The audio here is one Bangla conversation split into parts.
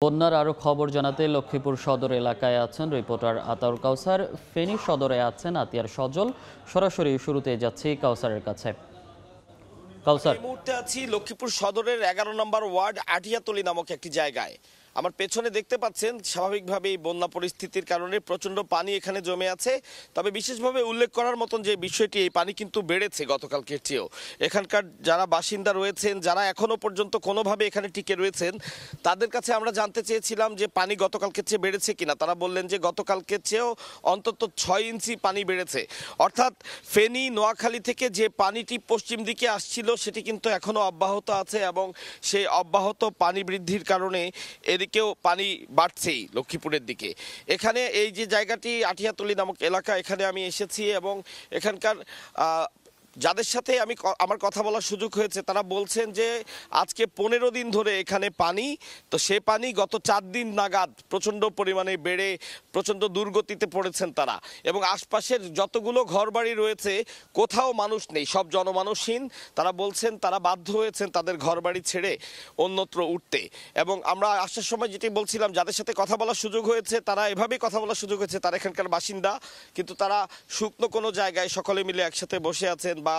বন্যার আরও খবর জানাতে লক্ষ্মীপুর সদর এলাকায় আছেন রিপোর্টার আতাউর কাউসার। ফেনী সদরে আছেন আতিয়ার সজল। সরাসরি শুরুতে যাচ্ছি কাউসারের কাছে। কাউসার, এই মুহূর্তে আছি লক্ষ্মীপুর সদরের 11 নম্বর ওয়ার্ড আটিয়াতলি নামক একটি জায়গায়। আমার পেছনে দেখতে পাচ্ছেন স্বাভাবিকভাবে এই বন্যা পরিস্থিতির কারণে প্রচন্ড পানি এখানে জমে আছে। তবে বিশেষভাবে উল্লেখ করার মতন যে বিষয়টি, এই পানি কিন্তু বেড়েছে গতকালকের চেয়েও। এখানকার যারা বাসিন্দা রয়েছেন, যারা এখনো পর্যন্ত কোনোভাবে এখানে টিকে রয়েছেন, তাদের কাছে আমরা জানতে চেয়েছিলাম যে পানি গতকালকের চেয়ে বেড়েছে কিনা। তারা বললেন যে গতকালকের চেয়েও অন্তত 6 ইঞ্চি পানি বেড়েছে। অর্থাৎ ফেনী নোয়াখালী থেকে যে পানিটি পশ্চিম দিকে আসছিল সেটি কিন্তু এখনো অব্যাহত আছে, এবং সেই অব্যাহত পানি বৃদ্ধির কারণে এদিকেও পানি বাড়ছেই লক্ষ্মীপুরের দিকে। এখানে এই যে জায়গাটি আটিয়াতলি নামক এলাকা, এখানে আমি এসেছি এবং এখানকার যাদের সাথে আমার কথা বলার সুযোগ হয়েছে তারা বলছেন যে আজকে 15 দিন ধরে এখানে পানি, তো সে পানি গত 4 দিন নাগাদ প্রচণ্ড পরিমাণে বেড়ে প্রচণ্ড দুর্গতিতে পড়েছেন তারা। এবং আশপাশের যতগুলো ঘরবাড়ি রয়েছে কোথাও মানুষ নেই, সব জনমানুষহীন। তারা বলছেন তারা বাধ্য হয়েছেন তাদের ঘরবাড়ি ছেড়ে অন্যত্র উঠতে। এবং আমরা আসার সময় যেটি বলছিলাম, যাদের সাথে কথা বলার সুযোগ হয়েছে তারা এভাবেই কথা বলার সুযোগ হয়েছে, তারা এখানকার বাসিন্দা, কিন্তু তারা শুকনো কোনো জায়গায় সকলে মিলে একসাথে বসে আছেন বা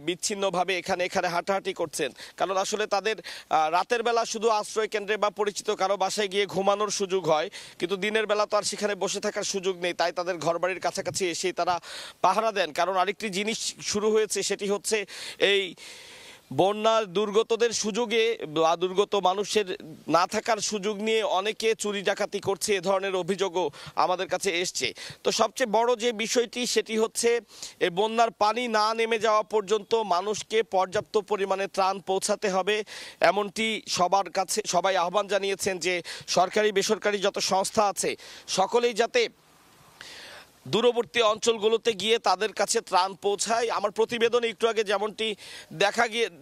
বিচ্ছিন্নভাবে এখানে হাঁটাহাঁটি করছেন। কারণ আসলে তাদের রাতের বেলা শুধু আশ্রয় কেন্দ্রে বা পরিচিত কারো বাসায় গিয়ে ঘুমানোর সুযোগ হয়, কিন্তু দিনের বেলা তো আর সেখানে বসে থাকার সুযোগ নেই। তাই তাদের ঘরবাড়ির কাছাকাছি এসেই তারা পাহারা দেন। কারণ আরেকটি জিনিস শুরু হয়েছে, সেটি হচ্ছে এই বন্যা দুর্গতদের সুযোগে বা দুর্গত মানুষের না থাকার সুযোগ নিয়ে অনেকে চুরি ডাকাতি করছে, এ ধরনের অভিযোগও আমাদের কাছে এসছে। তো সবচেয়ে বড় যে বিষয়টি সেটি হচ্ছে এই বন্যার পানি না নেমে যাওয়া পর্যন্ত মানুষকে পর্যাপ্ত পরিমাণে ত্রাণ পৌঁছাতে হবে, এমনটি সবার কাছে সবাই আহ্বান জানিয়েছেন যে সরকারি বেসরকারি যত সংস্থা আছে সকলেই যাতে দূরবর্তী অঞ্চলগুলোতে গিয়ে তাদের কাছে ত্রাণ পৌঁছায়। আমার প্রতিবেদনে একটু আগে যেমনটি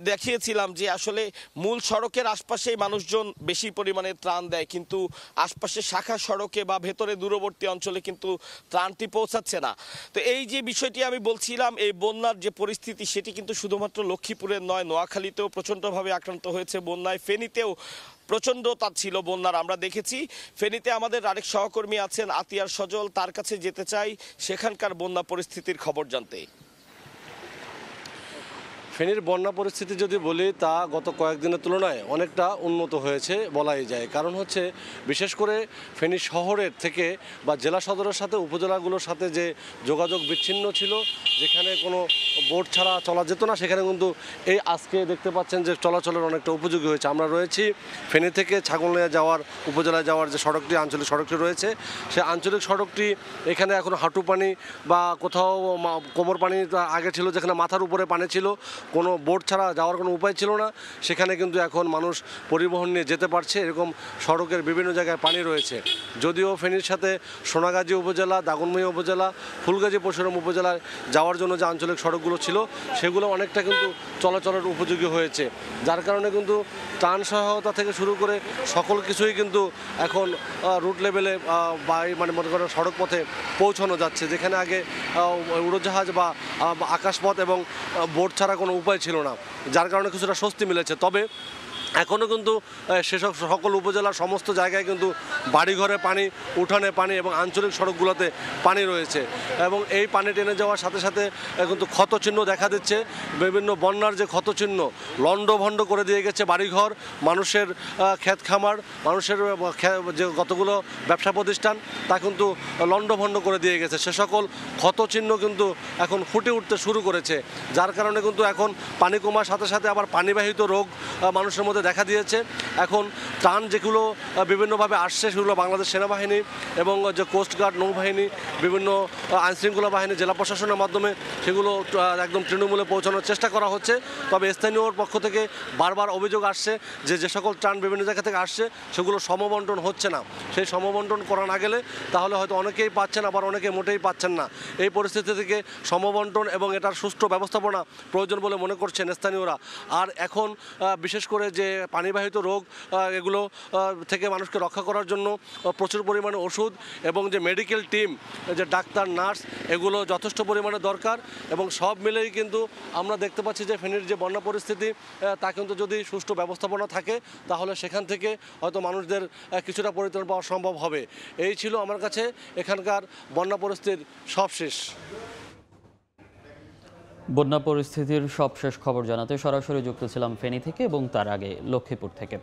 দেখিয়েছিলাম যে আসলে মূল সড়কের আশপাশেই মানুষজন বেশি পরিমাণে ত্রাণ দেয়, কিন্তু আশপাশে শাখা সড়কে বা ভেতরে দূরবর্তী অঞ্চলে কিন্তু ত্রাণটি পৌঁছাচ্ছে না। তো এই যে বিষয়টি আমি বলছিলাম, এই বন্যার যে পরিস্থিতি সেটি কিন্তু শুধুমাত্র লক্ষ্মীপুরের নয়, নোয়াখালীতেও প্রচণ্ডভাবে আক্রান্ত হয়েছে বন্যায়, ফেনীতেও প্রচণ্ড তার ছিল বন্যার আমরা দেখেছি। ফেনীতে আমাদের আরেক সহকর্মী আছেন আতিয়ার সজল, তার কাছে যেতে চাই সেখানকার বন্যা পরিস্থিতির খবর জানতে। ফেনীর বন্যা পরিস্থিতি যদি বলি তা গত কয়েকদিনের তুলনায় অনেকটা উন্নত হয়েছে বলাই যায়। কারণ হচ্ছে বিশেষ করে ফেনী শহরের থেকে বা জেলা সদরের সাথে উপজেলাগুলোর সাথে যে যোগাযোগ বিচ্ছিন্ন ছিল, যেখানে কোনো বোট ছাড়া চলা যেত না, সেখানে কিন্তু এই আজকে দেখতে পাচ্ছেন যে চলাচলের অনেকটা উপযোগী হয়েছে। আমরা রয়েছি ফেনী থেকে ছাগলনাইয়া যাওয়ার উপজেলায় যাওয়ার যে সড়কটি, আঞ্চলিক সড়কটি রয়েছে, সেই আঞ্চলিক সড়কটি এখানে এখন হাঁটু পানি বা কোথাও কোমর পানি আগে ছিল, যেখানে মাথার উপরে পানি ছিল, কোনো বোট ছাড়া যাওয়ার কোনো উপায় ছিল না, সেখানে কিন্তু এখন মানুষ পরিবহন নিয়ে যেতে পারছে। এরকম সড়কের বিভিন্ন জায়গায় পানি রয়েছে। যদিও ফেনীর সাথে সোনাগাজী উপজেলা, দাগনমূঢ়ী উপজেলা, ফুলগাজী পরশুরাম উপজেলায় যাওয়ার জন্য যে আঞ্চলিক সড়কগুলো ছিল সেগুলো অনেকটা কিন্তু চলাচলের উপযোগী হয়েছে, যার কারণে কিন্তু ত্রাণ সহায়তা থেকে শুরু করে সকল কিছুই কিন্তু এখন রুট লেভেলে মানে মনে করেন সড়ক পথে পৌঁছানো যাচ্ছে, যেখানে আগে উড়োজাহাজ বা আকাশপথ এবং বোট ছাড়া কোনো উপায় ছিল না, যার কারণে কিছুটা স্বস্তি মিলেছে। তবে এখনও কিন্তু সেসব সকল উপজেলার সমস্ত জায়গায় কিন্তু বাড়িঘরে পানি, উঠানে পানি এবং আঞ্চলিক সড়কগুলোতে পানি রয়েছে। এবং এই পানি টেনে যাওয়ার সাথে সাথে কিন্তু ক্ষতচিহ্ন দেখা দিচ্ছে। বিভিন্ন বন্যার যে ক্ষতচিহ্ন লণ্ডভণ্ড করে দিয়ে গেছে বাড়িঘর, মানুষের ক্ষেত খামার, মানুষের যে কতগুলো ব্যবসা প্রতিষ্ঠান তা কিন্তু লণ্ডভণ্ড করে দিয়ে গেছে। সে সকল ক্ষতচিহ্ন কিন্তু এখন ফুটে উঠতে শুরু করেছে, যার কারণে কিন্তু এখন পানি কমার সাথে সাথে আবার পানিবাহিত রোগ মানুষের মধ্যে দেখা দিয়েছে। এখন ত্রাণ যেগুলো বিভিন্নভাবে আসছে সেগুলো বাংলাদেশ সেনাবাহিনী এবং যে কোস্টগার্ড, নৌবাহিনী, বিভিন্ন আইনশৃঙ্খলা বাহিনী, জেলা প্রশাসনের মাধ্যমে সেগুলো একদম তৃণমূলে পৌঁছানোর চেষ্টা করা হচ্ছে। তবে স্থানীয়র পক্ষ থেকে বারবার অভিযোগ আসছে যে যে সকল ত্রাণ বিভিন্ন জায়গা থেকে আসছে সেগুলো সমবন্টন হচ্ছে না। সেই সমবন্টন করা না গেলে তাহলে হয়তো অনেকেই পাচ্ছেন, আবার অনেকে মোটেই পাচ্ছেন না। এই পরিস্থিতি থেকে সমবন্টন এবং এটার সুষ্ঠু ব্যবস্থাপনা প্রয়োজন বলে মনে করছেন স্থানীয়রা। আর এখন বিশেষ করে যে পানিবাহিত রোগ এগুলো থেকে মানুষকে রক্ষা করার জন্য প্রচুর পরিমাণে ওষুধ এবং যে মেডিকেল টিম, যে ডাক্তার নার্স, এগুলো যথেষ্ট পরিমাণে দরকার। এবং সব মিলেই কিন্তু আমরা দেখতে পাচ্ছি যে ফেনীর যে বন্যা পরিস্থিতি তা কিন্তু যদি সুষ্ঠু ব্যবস্থাপনা থাকে তাহলে সেখান থেকে হয়তো মানুষদের কিছুটা পরিত্রাণ পাওয়া সম্ভব হবে। এই ছিল আমার কাছে এখানকার বন্যা পরিস্থিতির সবশেষ। বন্যা পরিস্থিতির সবশেষ খবর জানাতে সরাসরি যুক্ত ছিলাম ফেনী থেকে এবং তার আগে লক্ষ্মীপুর থেকে।